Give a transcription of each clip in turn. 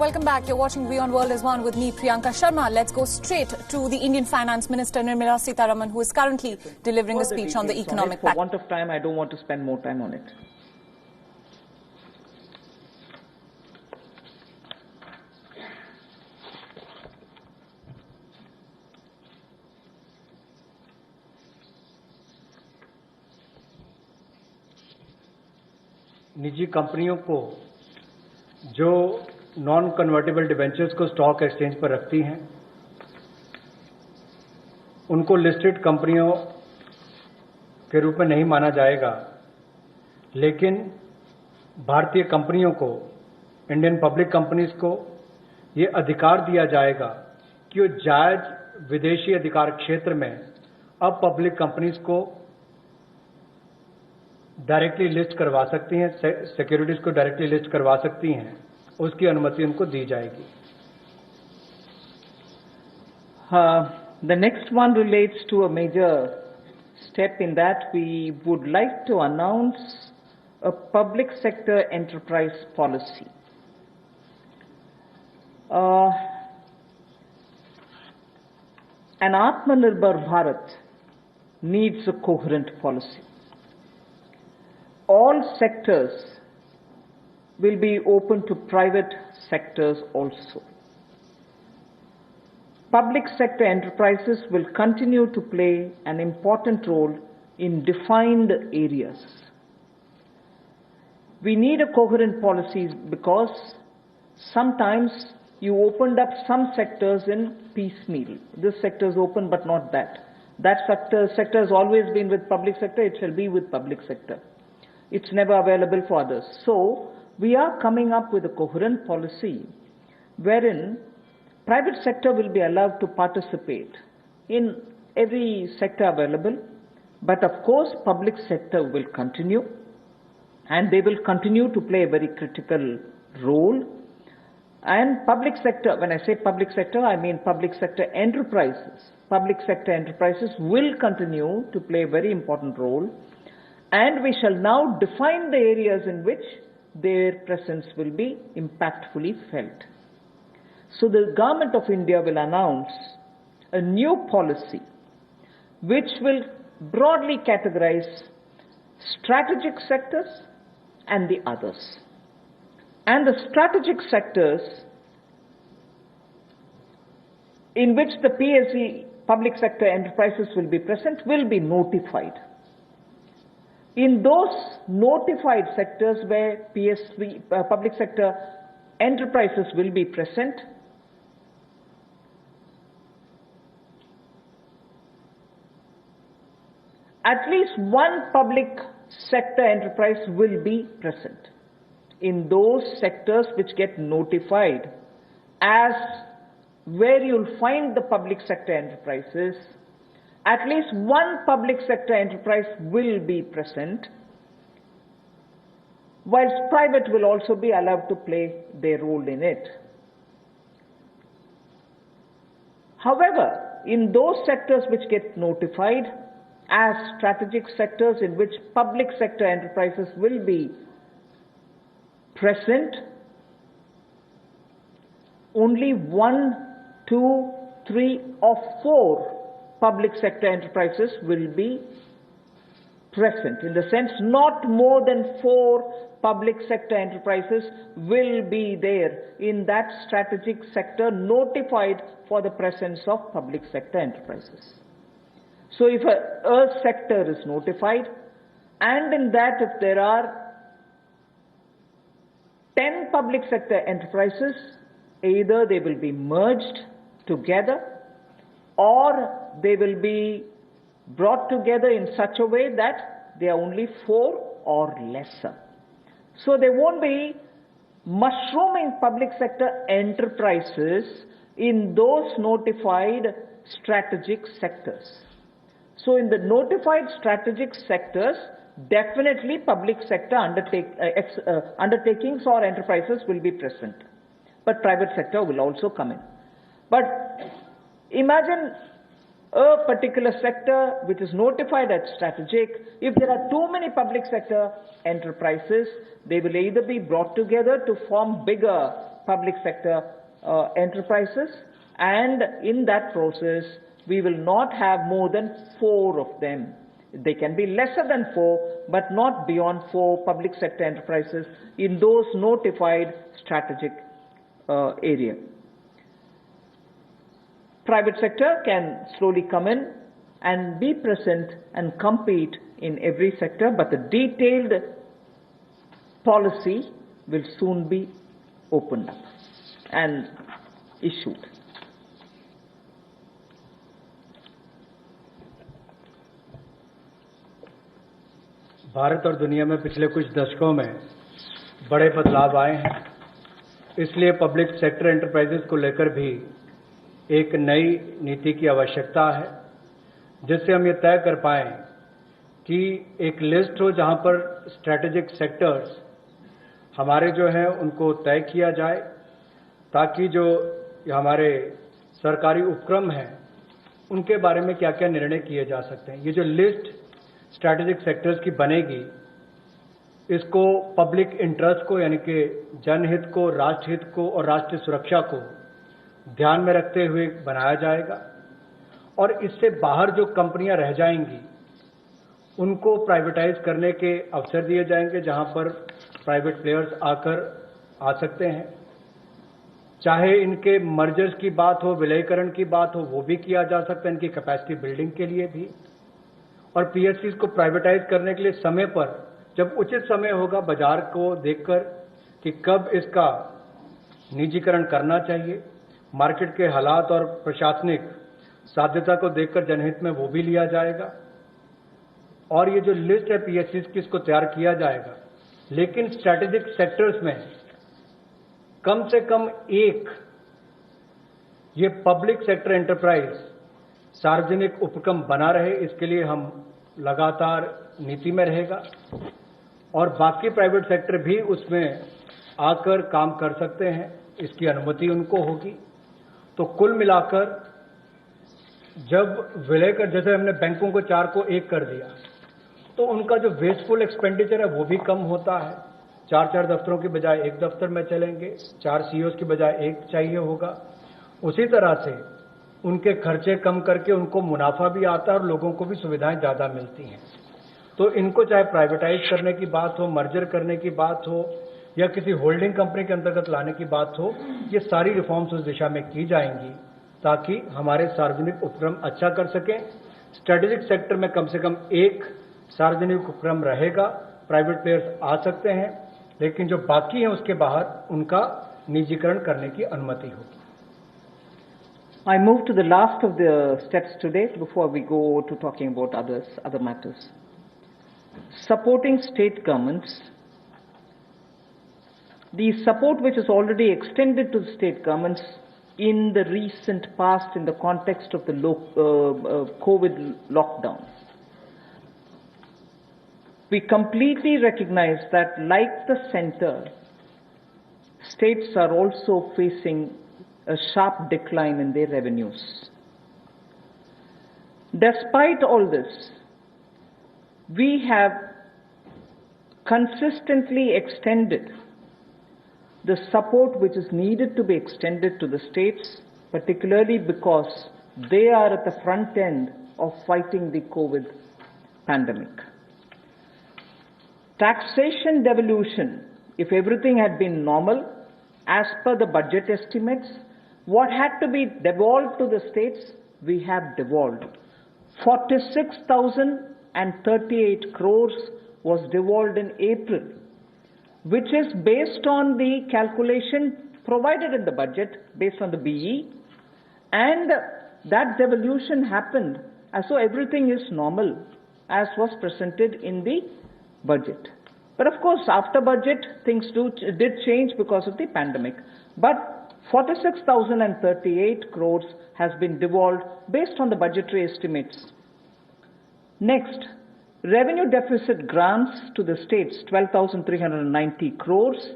Welcome back. You're watching WION World is One with me, Priyanka Sharma. Let's go straight to the Indian Finance Minister, Nirmala Sitharaman, who is currently delivering a speech on the economic package. For want of time, I don't want to spend more time on it. निजी कंपनियों को जो non convertible debentures को stock exchange पर रखती हैं, उनको listed कंपनियों के रूप में नहीं माना जाएगा, लेकिन भारतीय कंपनियों को, इंडियन पब्लिक कंपनीज को ये अधिकार दिया जाएगा कि वो जायज विदेशी अधिकार क्षेत्र में अब पब्लिक कंपनीज को डायरेक्टली लिस्ट करवा सकती हैं, सिक्योरिटीज को डायरेक्टली लिस्ट करवा सकती हैं, उसकी अनुमति उनको दी जाएगी। The next one relates to a major step in that we would like to announce a public sector enterprise policy. An Atmanirbhar Bharat needs a coherent policy. All sectors will be open to private sectors also. Public sector enterprises will continue to play an important role in defined areas. We need a coherent policy because sometimes you opened up some sectors in piecemeal. This sector is open but not that. That sector has always been with public sector, it shall be with public sector. It's never available for others. So, we are coming up with a coherent policy wherein private sector will be allowed to participate in every sector available, but of course public sector will continue, and they will continue to play a very critical role. And public sector, when I say public sector, I mean public sector enterprises. Public sector enterprises will continue to play a very important role, and we shall now define the areas in which their presence will be impactfully felt. So the Government of India will announce a new policy which will broadly categorize strategic sectors and the others. And the strategic sectors in which the PSE, public sector enterprises, will be present will be notified. In those notified sectors where PSV, public sector enterprises will be present, at least one public sector enterprise will be present. In those sectors which get notified as where you'll find the public sector enterprises, at least one public sector enterprise will be present, whilst private will also be allowed to play their role in it. However, in those sectors which get notified as strategic sectors in which public sector enterprises will be present, only 1, 2, 3 or 4 public sector enterprises will be present. In the sense, not more than 4 public sector enterprises will be there in that strategic sector notified for the presence of public sector enterprises. So if a sector is notified, and in that if there are 10 public sector enterprises, either they will be merged together or they will be brought together in such a way that they are only 4 or lesser. So there won't be mushrooming public sector enterprises in those notified strategic sectors. So in the notified strategic sectors, definitely public sector undertakings or enterprises will be present. But private sector will also come in. But imagine a particular sector which is notified as strategic. If there are too many public sector enterprises, they will either be brought together to form bigger public sector enterprises, and in that process, we will not have more than 4 of them. They can be lesser than 4, but not beyond 4 public sector enterprises in those notified strategic area. Private sector can slowly come in and be present and compete in every sector, but the detailed policy will soon be opened up and issued. Bharat और दुनिया में पिछले कुछ दशकों में बड़े बदलाव आए हैं, इसलिए पब्लिक सेक्टर एंटरप्राइजेस को लेकर भी एक नई नीति की आवश्यकता है, जिससे हम ये तय कर पाएं कि एक लिस्ट हो जहां पर स्ट्रैटेजिक सेक्टर्स हमारे जो हैं उनको तय किया जाए, ताकि जो हमारे सरकारी उपक्रम हैं उनके बारे में क्या क्या निर्णय किए जा सकते हैं। ये जो लिस्ट स्ट्रैटेजिक सेक्टर्स की बनेगी, इसको पब्लिक इंटरेस्ट को यानी कि जनहित को, राष्ट्रहित को और राष्ट्रीय सुरक्षा को ध्यान में रखते हुए बनाया जाएगा, और इससे बाहर जो कंपनियां रह जाएंगी उनको प्राइवेटाइज करने के अवसर दिए जाएंगे, जहां पर प्राइवेट प्लेयर्स आकर आ सकते हैं। चाहे इनके मर्जर्स की बात हो, विलयीकरण की बात हो, वो भी किया जा सकता है, इनकी कैपेसिटी बिल्डिंग के लिए भी। और पीएससीज को प्राइवेटाइज करने के लिए समय पर, जब उचित समय होगा, बाजार को देखकर कि कब इसका निजीकरण करना चाहिए, मार्केट के हालात और प्रशासनिक साध्यता को देखकर जनहित में वो भी लिया जाएगा। और ये जो लिस्ट है पीएससीज की, इसको तैयार किया जाएगा, लेकिन स्ट्रैटेजिक सेक्टर्स में कम से कम एक ये पब्लिक सेक्टर एंटरप्राइज सार्वजनिक उपक्रम बना रहे, इसके लिए हम लगातार नीति में रहेगा, और बाकी प्राइवेट सेक्टर भी उसमें आकर काम कर सकते हैं, इसकी अनुमति उनको होगी। तो कुल मिलाकर जब विलय कर, जैसे हमने बैंकों को 4 को 1 कर दिया, तो उनका जो वेस्टफुल एक्सपेंडिचर है वो भी कम होता है। 4 दफ्तरों की बजाय 1 दफ्तर में चलेंगे, 4 सीईओज की बजाय 1 चाहिए होगा। उसी तरह से उनके खर्चे कम करके उनको मुनाफा भी आता है और लोगों को भी सुविधाएं ज्यादा मिलती हैं। तो इनको चाहे प्राइवेटाइज करने की बात हो, मर्जर करने की बात हो, या किसी होल्डिंग कंपनी के अंतर्गत लाने की बात हो, ये सारी रिफॉर्म्स उस दिशा में की जाएंगी ताकि हमारे सार्वजनिक उपक्रम अच्छा कर सकें। स्ट्रेटेजिक सेक्टर में कम से कम 1 सार्वजनिक उपक्रम रहेगा, प्राइवेट प्लेयर्स आ सकते हैं, लेकिन जो बाकी हैं उसके बाहर उनका निजीकरण करने की अनुमति होगी। I move to the last of the steps today before we go to talking about other matters. Supporting state governments. The support which is already extended to the state governments in the recent past in the context of the COVID lockdown. We completely recognize that, like the center, states are also facing a sharp decline in their revenues. Despite all this, we have consistently extended the support which is needed to be extended to the states, particularly because they are at the front end of fighting the COVID pandemic. Taxation devolution, if everything had been normal, as per the budget estimates, what had to be devolved to the states, we have devolved. 46,038 crores was devolved in April, which is based on the calculation provided in the budget, based on the BE, and that devolution happened as though everything is normal, as was presented in the budget. But of course, after budget, things did change because of the pandemic. But 46,038 crores has been devolved based on the budgetary estimates. Next, revenue deficit grants to the states, 12,390 crores,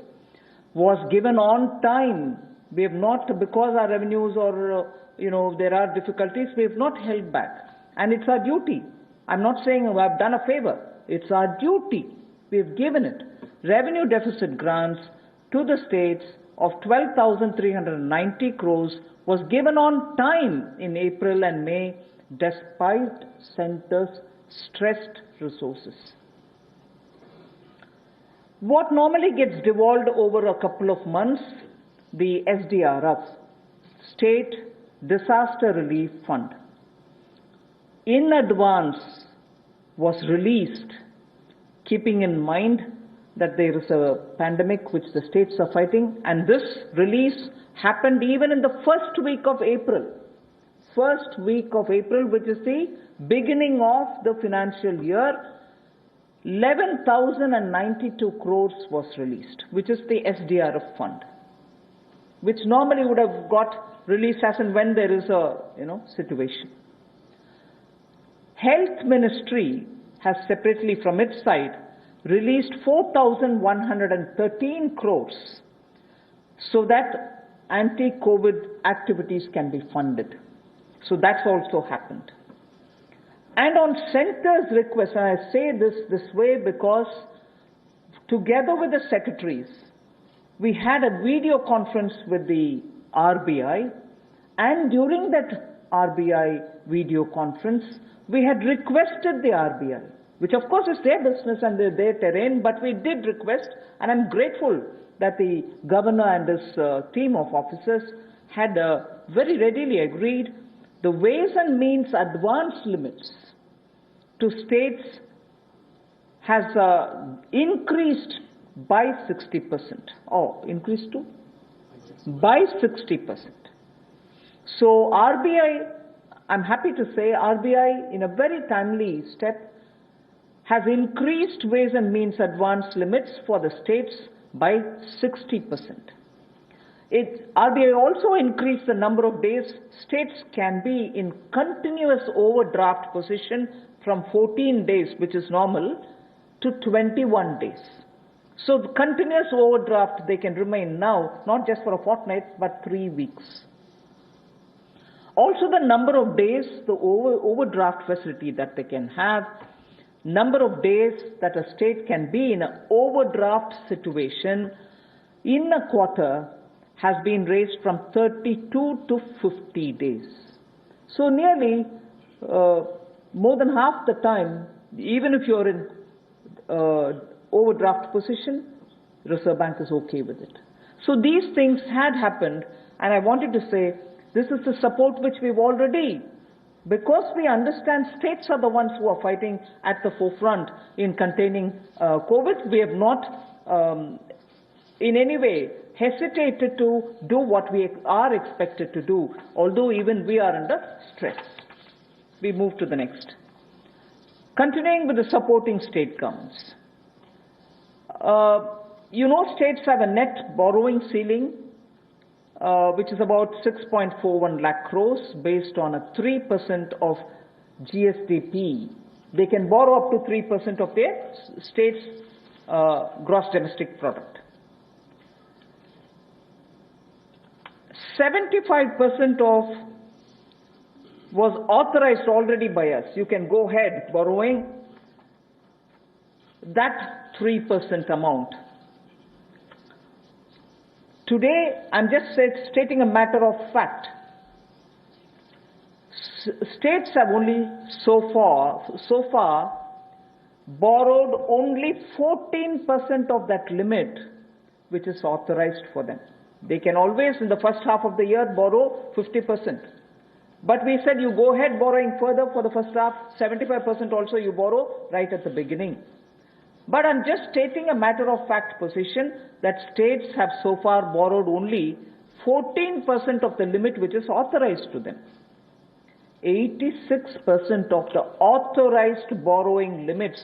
was given on time. We have not, because our revenues or, there are difficulties, we have not held back. And it's our duty. I'm not saying I've done a favor. It's our duty. We've given it. Revenue deficit grants to the states of 12,390 crores was given on time in April and May despite centers' stressed resources. What normally gets devolved over a couple of months, the SDRF, State Disaster Relief Fund, in advance was released, keeping in mind that there is a pandemic which the states are fighting, and this release happened even in the first week of April. First week of April, which is the beginning of the financial year, 11,092 crores was released, which is the SDRF fund, which normally would have got released as and when there is a situation. Health Ministry has separately from its side released 4,113 crores so that anti-COVID activities can be funded. So that's also happened. And on center's request, and I say this way because together with the secretaries, we had a video conference with the RBI, and during that RBI video conference, we had requested the RBI, which of course is their business and their terrain, but we did request, and I'm grateful that the governor and his team of officers had very readily agreed the ways and means advance limits to states has increased by 60%. Oh, increased to? By 60%. So RBI, I'm happy to say, RBI in a very timely step has increased ways and means advance limits for the states by 60%. RBI also increased the number of days states can be in continuous overdraft position from 14 days, which is normal, to 21 days. So the continuous overdraft they can remain now, not just for a fortnight, but 3 weeks. Also the number of days, the overdraft facility that they can have, number of days that a state can be in an overdraft situation in a quarter has been raised from 32 to 50 days. So nearly more than half the time, even if you're in overdraft position, Reserve Bank is okay with it. So these things had happened, and I wanted to say this is the support which we've already, because we understand states are the ones who are fighting at the forefront in containing COVID. We have not in any way hesitated to do what we are expected to do, although even we are under stress. We move to the next. Continuing with the supporting state governments. States have a net borrowing ceiling, which is about 6.41 lakh crores based on a 3% of GSDP. They can borrow up to 3% of their state's gross domestic product. 75% of was authorized already by us. You can go ahead borrowing that 3% amount. Today, I'm just stating a matter of fact. States have only so far borrowed only 14% of that limit which is authorized for them. They can always, in the first half of the year, borrow 50%. But we said you go ahead borrowing further for the first half, 75% also you borrow right at the beginning. But I'm just stating a matter of fact position that states have so far borrowed only 14% of the limit which is authorized to them. 86% of the authorized borrowing limits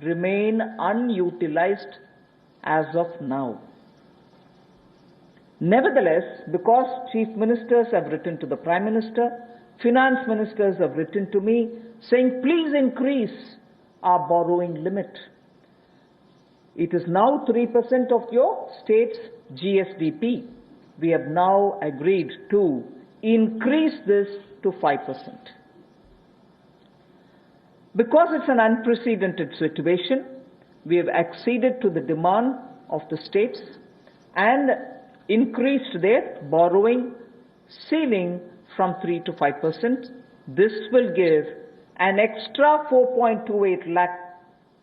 remain unutilized as of now. Nevertheless, because chief ministers have written to the Prime Minister, finance ministers have written to me saying, please increase our borrowing limit. It is now 3% of your state's GSDP. We have now agreed to increase this to 5%. Because it's an unprecedented situation, we have acceded to the demand of the states, and increased their borrowing ceiling from 3 to 5%. This will give an extra 4.28 lakh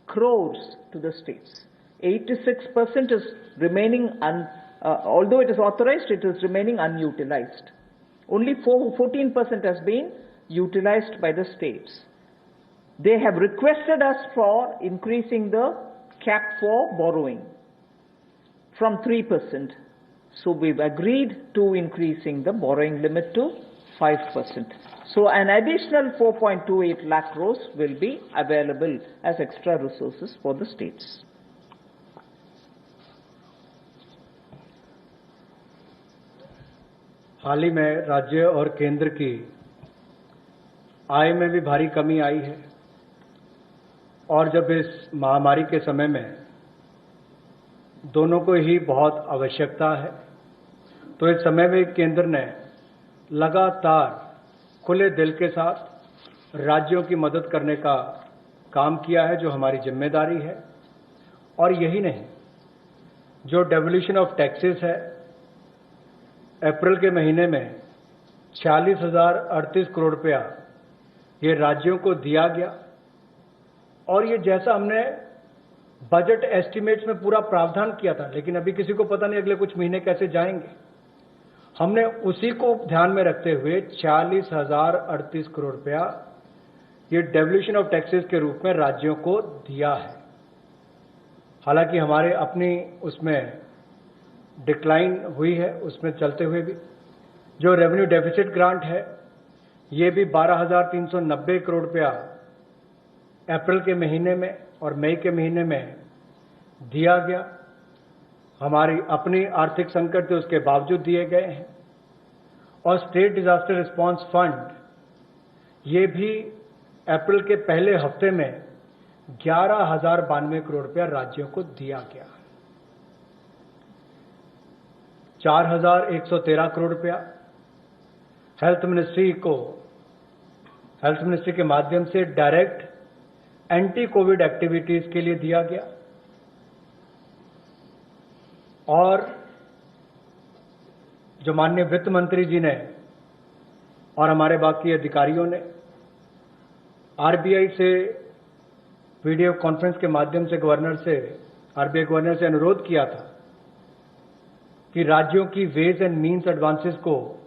crores to the states. 86% is remaining, although it is authorized, it is remaining unutilized. Only 14% has been utilized by the states. They have requested us for increasing the cap for borrowing from 3%. So we've agreed to increasing the borrowing limit to 5%. So an additional 4.28 lakh crores will be available as extra resources for the states. हाल ही में राज्य और केंद्र की आय में भी भारी कमी आई है और जब इस महामारी के समय में दोनों को ही बहुत आवश्यकता है तो इस समय में केंद्र ने लगातार खुले दिल के साथ राज्यों की मदद करने का काम किया है, जो हमारी जिम्मेदारी है। और यही नहीं, जो डेवोल्यूशन ऑफ टैक्सेस है, अप्रैल के महीने में 46,038 करोड़ रुपया ये राज्यों को दिया गया। और ये जैसा हमने बजट एस्टिमेट्स में पूरा प्रावधान किया था, लेकिन अभी किसी को पता नहीं अगले कुछ महीने कैसे जाएंगे, हमने उसी को ध्यान में रखते हुए 46,038 करोड़ रुपया ये डेवोल्यूशन ऑफ टैक्सेस के रूप में राज्यों को दिया है। हालांकि हमारे अपनी उसमें डिक्लाइन हुई है, उसमें चलते हुए भी जो रेवेन्यू डेफिसिट ग्रांट है ये भी 12,390 करोड़ रुपया अप्रैल के महीने में और मई के महीने में दिया गया। हमारी अपनी आर्थिक संकट थे उसके बावजूद दिए गए हैं। और स्टेट डिजास्टर रिस्पांस फंड ये भी अप्रैल के पहले हफ्ते में 11,092 करोड़ रुपया राज्यों को दिया गया। 4,113 करोड़ रुपया हेल्थ मिनिस्ट्री के माध्यम से डायरेक्ट एंटी कोविड एक्टिविटीज के लिए दिया गया। और जो माननीय वित्त मंत्री जी ने और हमारे बाकी अधिकारियों ने आरबीआई से वीडियो कॉन्फ्रेंस के माध्यम से आरबीआई गवर्नर से अनुरोध किया था कि राज्यों की वेज एंड मीन्स एडवांसेस को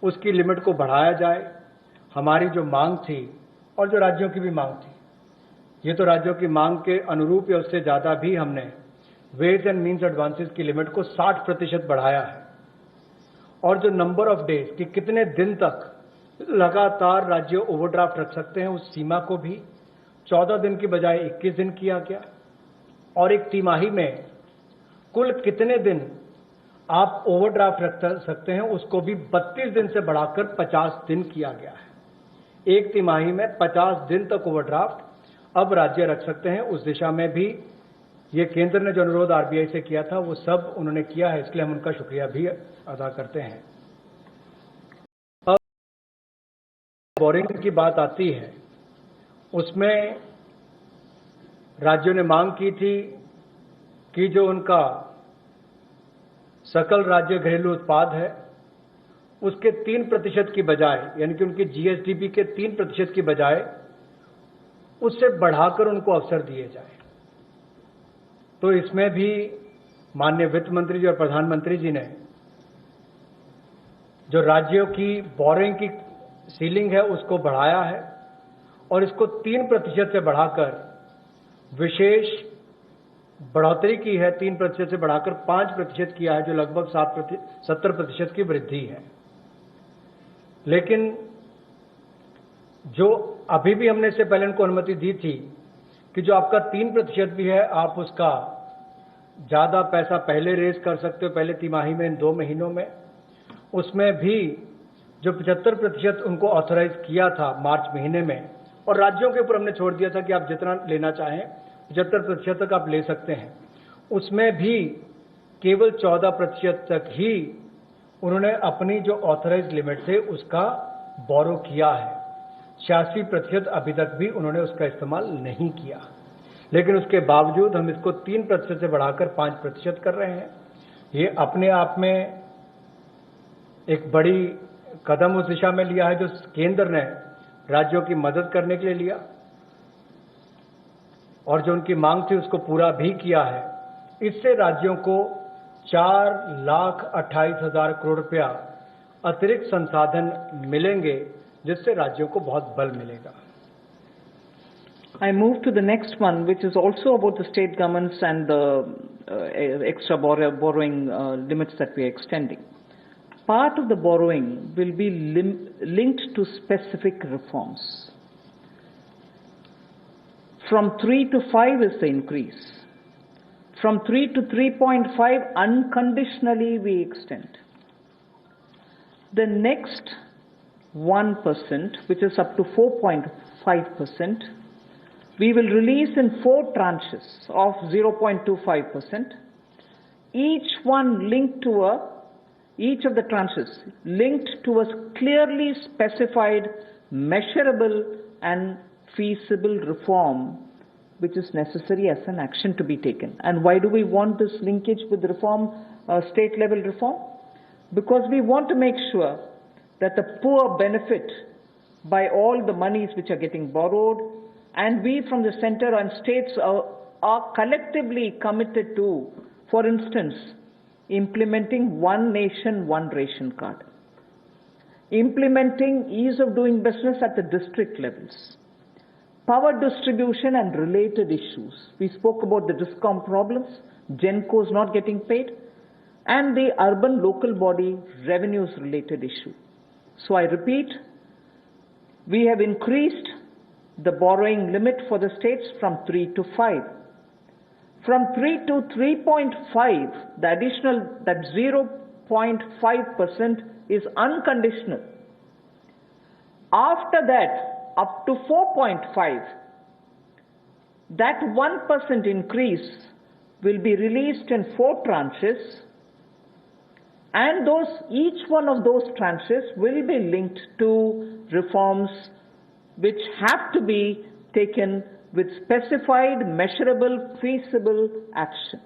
उसकी लिमिट को बढ़ाया जाए। हमारी जो मांग थी और जो राज्यों की भी मांग थी, ये तो राज्यों की मांग के अनुरूप या उससे ज्यादा भी हमने वेज एंड मीन्स एडवांसेस की लिमिट को 60% बढ़ाया है। और जो नंबर ऑफ डेज कि कितने दिन तक लगातार राज्य ओवरड्राफ्ट रख सकते हैं, उस सीमा को भी 14 दिन की बजाय 21 दिन किया गया। और एक तिमाही में कुल कितने दिन आप ओवरड्राफ्ट रख सकते हैं उसको भी 32 दिन से बढ़ाकर 50 दिन किया गया है। एक तिमाही में 50 दिन तक ओवरड्राफ्ट अब राज्य रख सकते हैं। उस दिशा में भी ये केंद्र ने जो अनुरोध आरबीआई से किया था वो सब उन्होंने किया है, इसलिए हम उनका शुक्रिया भी अदा करते हैं। अब बोरिंग की बात आती है, उसमें राज्यों ने मांग की थी कि जो उनका सकल राज्य घरेलू उत्पाद है उसके 3% की बजाय, यानी कि उनकी जीएसडीपी के 3% की बजाय उससे बढ़ाकर उनको अवसर दिए जाए। तो इसमें भी माननीय वित्त मंत्री जी और प्रधानमंत्री जी ने जो राज्यों की बोरिंग की सीलिंग है उसको बढ़ाया है और इसको 3% से बढ़ाकर विशेष बढ़ोतरी की है। 3% से बढ़ाकर 5% किया है, जो लगभग 70% की वृद्धि है। लेकिन जो अभी भी हमने इससे पहले उनको अनुमति दी थी कि जो आपका 3% भी है आप उसका ज्यादा पैसा पहले रेज कर सकते हो, पहले तिमाही में, इन 2 महीनों में। उसमें भी जो 75% उनको ऑथराइज किया था मार्च महीने में, और राज्यों के ऊपर हमने छोड़ दिया था कि आप जितना लेना चाहें 75% तक आप ले सकते हैं, उसमें भी केवल 14% तक ही उन्होंने अपनी जो ऑथराइज लिमिट थे उसका बोरो किया है। 86% अभी तक भी उन्होंने उसका इस्तेमाल नहीं किया। लेकिन उसके बावजूद हम इसको 3% से बढ़ाकर 5% कर रहे हैं। ये अपने आप में एक बड़ी कदम उस दिशा में लिया है जो केंद्र ने राज्यों की मदद करने के लिए लिया और जो उनकी मांग थी उसको पूरा भी किया है। इससे राज्यों को 4,28,000 करोड़ रुपया अतिरिक्त संसाधन मिलेंगे, जिससे राज्यों को बहुत बल मिलेगा। I move to the next one, which is also about the state governments and the extra borrowing limits that we are extending. Part of the borrowing will be linked to specific reforms. From 3 to 5 is the increase. From 3 to 3.5, unconditionally we extend. The next 1%, which is up to 4.5%, we will release in 4 tranches of 0.25%, each of the tranches linked to a clearly specified, measurable and feasible reform which is necessary as an action to be taken. And why do we want this linkage with reform, state level reform? Because we want to make sure that the poor benefit by all the monies which are getting borrowed, and we from the center and states are collectively committed to, for instance, implementing one nation, one ration card, implementing ease of doing business at the district levels, power distribution and related issues. We spoke about the DISCOM problems, GENCOs not getting paid, and the urban local body revenues related issue. So I repeat, we have increased the borrowing limit for the states from 3 to 5. From 3 to 3.5, the additional, that 0.5% is unconditional. After that, up to 4.5, that 1% increase will be released in 4 tranches, and each one of those tranches will be linked to reforms which have to be taken with specified, measurable, feasible action.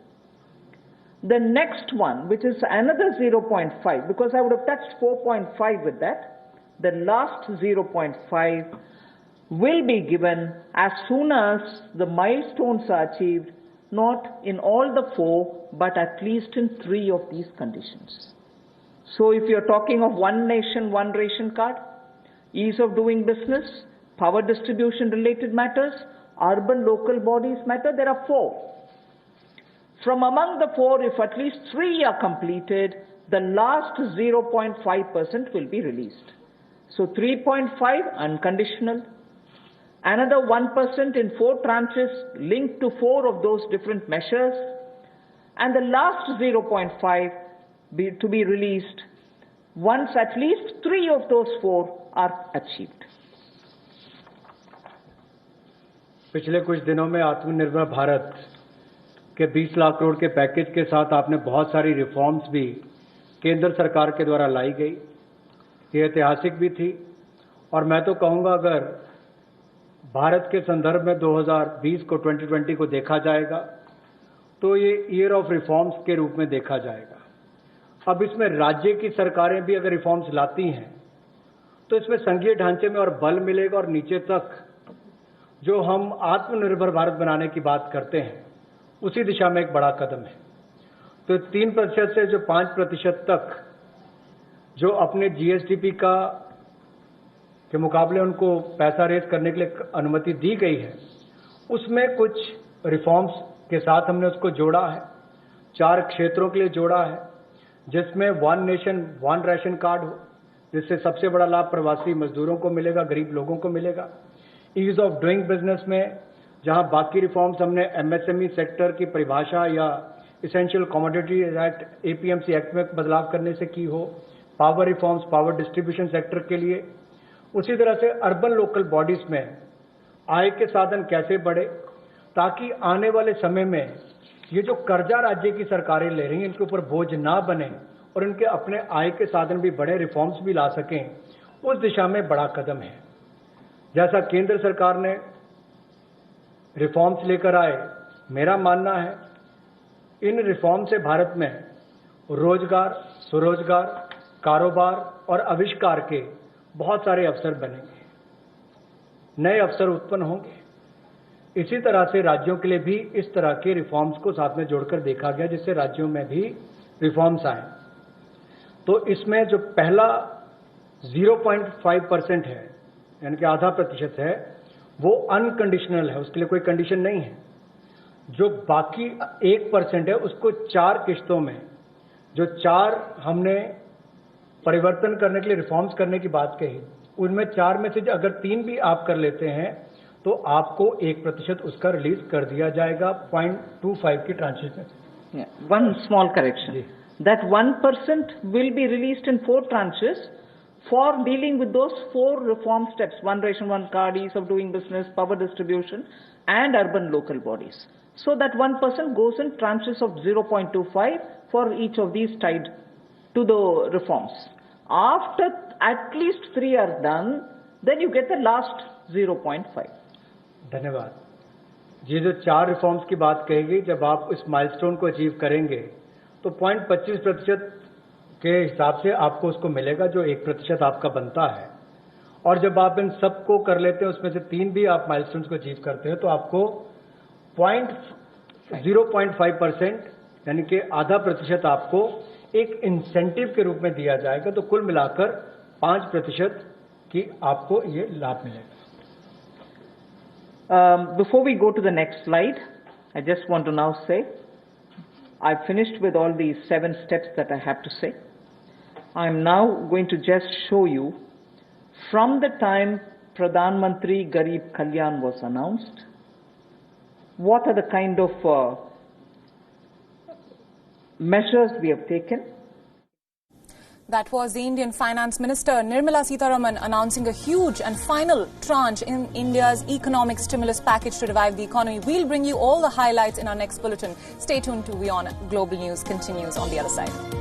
The next one, which is another 0.5, because I would have touched 4.5 with that, the last 0.5 will be given as soon as the milestones are achieved, not in all the 4, but at least in 3 of these conditions. So if you're talking of one nation, one ration card, ease of doing business, power distribution related matters, urban local bodies matter, there are 4. From among the 4, if at least 3 are completed, the last 0.5% will be released. So 3.5 unconditional, another 1% in 4 tranches linked to 4 of those different measures, and the last 0.5 to be released once at least 3 of those 4 are achieved. पिछले कुछ दिनों में आत्मनिर्भर भारत के 20 लाख करोड़ के package के साथ आपने बहुत सारी रिफॉर्म्स भी केंद्र सरकार के द्वारा लाई गई। ये ऐतिहासिक भी थी, और मैं तो कहूँगा अगर भारत के संदर्भ में 2020 को 2020 को देखा जाएगा तो ये ईयर ऑफ रिफॉर्म्स के रूप में देखा जाएगा। अब इसमें राज्य की सरकारें भी अगर रिफॉर्म्स लाती हैं तो इसमें संघीय ढांचे में और बल मिलेगा, और नीचे तक जो हम आत्मनिर्भर भारत बनाने की बात करते हैं उसी दिशा में एक बड़ा कदम है। तो 3% से जो 5% तक जो अपने जीएसडीपी के मुकाबले उनको पैसा रेज करने के लिए अनुमति दी गई है, उसमें कुछ रिफॉर्म्स के साथ हमने उसको जोड़ा है, 4 क्षेत्रों के लिए जोड़ा है, जिसमें one nation one ration card हो, जिससे सबसे बड़ा लाभ प्रवासी मजदूरों को मिलेगा, गरीब लोगों को मिलेगा। ईज ऑफ डूइंग बिजनेस में जहां बाकी रिफॉर्म्स हमने एमएसएमई सेक्टर की परिभाषा या essential commodity act APMC act में बदलाव करने से की हो, power reforms power distribution sector के लिए, उसी तरह से अर्बन लोकल बॉडीज में आय के साधन कैसे बढ़े ताकि आने वाले समय में ये जो कर्जा राज्य की सरकारें ले रही हैं इनके ऊपर बोझ ना बने और इनके अपने आय के साधन भी बढ़े, रिफॉर्म्स भी ला सकें, उस दिशा में बड़ा कदम है। जैसा केंद्र सरकार ने रिफॉर्म्स लेकर आए, मेरा मानना है इन रिफॉर्म से भारत में रोजगार, स्वरोजगार, कारोबार और आविष्कार के बहुत सारे अवसर बनेंगे, नए अवसर उत्पन्न होंगे। इसी तरह से राज्यों के लिए भी इस तरह के रिफॉर्म्स को साथ में जोड़कर देखा गया, जिससे राज्यों में भी रिफॉर्म्स आए। तो इसमें जो पहला 0.5% है, यानी कि आधा प्रतिशत है, वो अनकंडीशनल है, उसके लिए कोई कंडीशन नहीं है। जो बाकी 1% है, उसको 4 किश्तों में, जो 4 हमने परिवर्तन करने के लिए रिफॉर्म्स करने की बात कही, उनमें 4 में से अगर 3 भी आप कर लेते हैं तो आपको 1% उसका रिलीज कर दिया जाएगा 0.25 की ट्रांचेस में। One small correction. That 1% will be released in 4 tranches for dealing with those 4 reform steps: one ration, one card, ease of doing business, power distribution, and urban local bodies. So that 1% goes in tranches of 0.25 for each of these tied to the reforms. After at least 3 are done, then you get the last 0.5. धन्यवाद। ये जो 4 reforms की बात कहेगी, जब आप इस milestone को अचीव करेंगे तो 0.25% के हिसाब से आपको उसको मिलेगा, जो 1% आपका बनता है। और जब आप इन सबको कर लेते हैं, उसमें से 3 भी आप माइलस्टोन्स को अचीव करते हैं, तो आपको 0.5% यानी कि आधा प्रतिशत आपको एक इंसेंटिव के रूप में दिया जाएगा। तो कुल मिलाकर 5% की आपको ये लाभ मिलेगा। Before we go to the next slide, I just want to now say, I've finished with all the 7 steps that I have to say. I'm now going to just show you, from the time Pradhan Mantri Garib Kalyan was announced, what are the kind of measures we have taken. That was the Indian Finance Minister Nirmala Sitharaman announcing a huge and final tranche in India's economic stimulus package to revive the economy. We'll bring you all the highlights in our next bulletin. Stay tuned to WION. Global News continues on the other side.